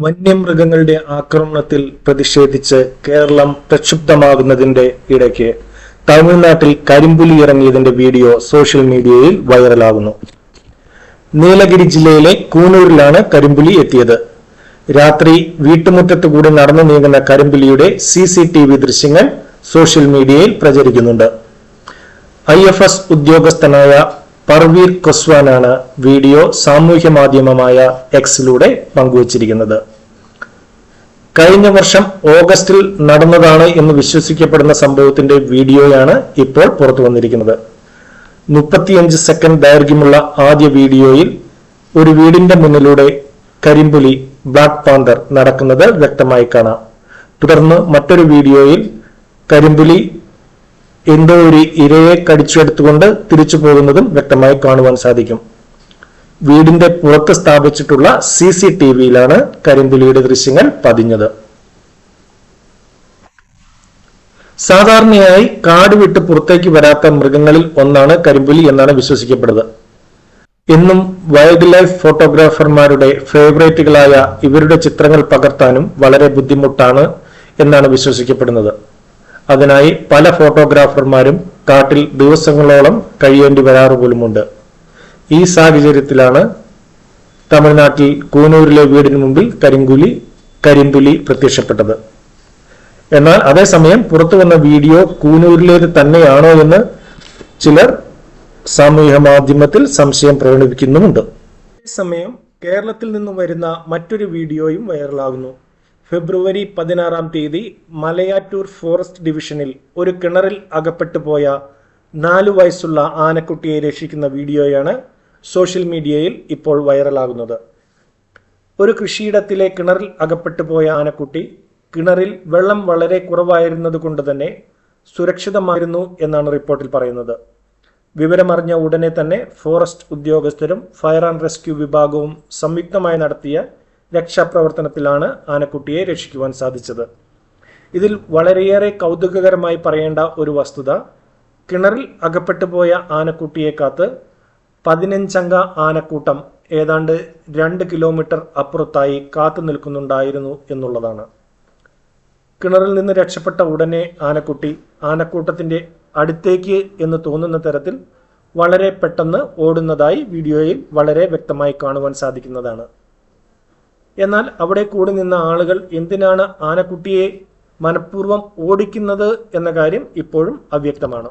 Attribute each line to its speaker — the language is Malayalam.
Speaker 1: വന്യമൃഗങ്ങളുടെ ആക്രമണത്തിൽ പ്രതിഷേധിച്ച് കേരളം പ്രക്ഷുബ്ധമാകുന്നതിന്റെ ഇടയ്ക്ക് തമിഴ്നാട്ടിൽ കരിമ്പുലി ഇറങ്ങിയതിന്റെ വീഡിയോ സോഷ്യൽ മീഡിയയിൽ വൈറലാകുന്നു. നീലഗിരി ജില്ലയിലെ കൂനൂരിലാണ് കരിമ്പുലി എത്തിയത്. രാത്രി വീട്ടുമുറ്റത്ത് കൂടി നടന്നു നീങ്ങുന്ന കരിമ്പുലിയുടെ CCTV ദൃശ്യങ്ങൾ സോഷ്യൽ മീഡിയയിൽ പ്രചരിക്കുന്നുണ്ട്. IFS ഉദ്യോഗസ്ഥനായ പർവീർ കൊസ്വാനാണ് വീഡിയോ സാമൂഹ്യ മാധ്യമമായ എക്സിലൂടെ പങ്കുവച്ചിരിക്കുന്നത്. കഴിഞ്ഞ വർഷം ഓഗസ്റ്റിൽ നടന്നതാണ് എന്ന് വിശ്വസിക്കപ്പെടുന്ന സംഭവത്തിന്റെ വീഡിയോയാണ് ഇപ്പോൾ പുറത്തു വന്നിരിക്കുന്നത്. 35 സെക്കൻഡ് ദൈർഘ്യമുള്ള ആദ്യ വീഡിയോയിൽ ഒരു വീടിന്റെ മുന്നിലൂടെ കരിമ്പുലി ബ്ലാക്ക് പാന്തർ നടക്കുന്നത് വ്യക്തമായി കാണാം. തുടർന്ന് മറ്റൊരു വീഡിയോയിൽ കരിമ്പുലി എന്തോ ഒരു ഇരയെ കടിച്ചെടുത്തുകൊണ്ട് തിരിച്ചു പോകുന്നതും വ്യക്തമായി കാണുവാൻ സാധിക്കും. വീടിന്റെ പുറത്ത് സ്ഥാപിച്ചിട്ടുള്ള CCTVയിലാണ് കരിമ്പുലിയുടെ ദൃശ്യങ്ങൾ പതിഞ്ഞത്. സാധാരണയായി കാട് വിട്ട് പുറത്തേക്ക് വരാത്ത മൃഗങ്ങളിൽ ഒന്നാണ് കരിമ്പുലി എന്നാണ് വിശ്വസിക്കപ്പെടുന്നത്. എന്നും വൈൽഡ് ലൈഫ് ഫോട്ടോഗ്രാഫർമാരുടെ ഫേവറേറ്റുകളായ ഇവരുടെ ചിത്രങ്ങൾ പകർത്താനും വളരെ ബുദ്ധിമുട്ടാണ് എന്നാണ് വിശ്വസിക്കപ്പെടുന്നത്. അതിനായി പല ഫോട്ടോഗ്രാഫർമാരും കാട്ടിൽ ദിവസങ്ങളോളം കഴിയേണ്ടി വരാറുപോലുമുണ്ട്. ഈ സാഹചര്യത്തിലാണ് തമിഴ്നാട്ടിൽ കൂനൂരിലെ വീടിന് മുമ്പിൽ കരിമ്പുലി പ്രത്യക്ഷപ്പെട്ടത്. എന്നാൽ അതേസമയം പുറത്തു വന്ന വീഡിയോ കൂനൂരിലേത് തന്നെയാണോ എന്ന് ചിലർ സാമൂഹ്യ മാധ്യമത്തിൽ സംശയം പ്രകടിപ്പിക്കുന്നുമുണ്ട്. അതേസമയം കേരളത്തിൽ നിന്നും വരുന്ന മറ്റൊരു വീഡിയോയും വൈറലാകുന്നു. ഫെബ്രുവരി 16-ാം തീയതി മലയാറ്റൂർ ഫോറസ്റ്റ് ഡിവിഷനിൽ ഒരു കിണറിൽ അകപ്പെട്ടു പോയ 4 വയസ്സുള്ള ആനക്കുട്ടിയെ രക്ഷിക്കുന്ന വീഡിയോയാണ് സോഷ്യൽ മീഡിയയിൽ ഇപ്പോൾ വൈറലാകുന്നത്. ഒരു കൃഷിയിടത്തിലെ കിണറിൽ അകപ്പെട്ടു പോയ ആനക്കുട്ടി കിണറിൽ വെള്ളം വളരെ കുറവായിരുന്നത് കൊണ്ട് തന്നെ സുരക്ഷിതമായിരുന്നു എന്നാണ് റിപ്പോർട്ടിൽ പറയുന്നത്. വിവരമറിഞ്ഞ ഉടനെ തന്നെ ഫോറസ്റ്റ് ഉദ്യോഗസ്ഥരും ഫയർ ആൻഡ് റെസ്ക്യൂ വിഭാഗവും സംയുക്തമായി നടത്തിയ രക്ഷാപ്രവർത്തനത്തിലാണ് ആനക്കുട്ടിയെ രക്ഷിക്കുവാൻ സാധിച്ചത്. ഇതിൽ വളരെയേറെ കൗതുകകരമായി പറയേണ്ട ഒരു വസ്തുത, കിണറിൽ അകപ്പെട്ടു പോയ ആനക്കുട്ടിയെ കാത്ത് 15-അംഗ ആനക്കൂട്ടം ഏതാണ്ട് 2 കിലോമീറ്റർ അപ്പുറത്തായി കാത്തു നിൽക്കുന്നുണ്ടായിരുന്നു എന്നുള്ളതാണ്. കിണറിൽ നിന്ന് രക്ഷപ്പെട്ട ഉടനെ ആനക്കുട്ടി ആനക്കൂട്ടത്തിന്റെ അടുത്തേക്ക് എന്ന് തോന്നുന്ന തരത്തിൽ വളരെ പെട്ടെന്ന് ഓടുന്നതായി വീഡിയോയിൽ വളരെ വ്യക്തമായി കാണുവാൻ സാധിക്കുന്നതാണ്. എന്നാൽ അവിടെ കൂടി നിന്ന ആളുകൾ എന്തിനാണ് ആനക്കുട്ടിയെ മനഃപൂർവ്വം ഓടിക്കുന്നത് എന്ന കാര്യം ഇപ്പോഴും അവ്യക്തമാണ്.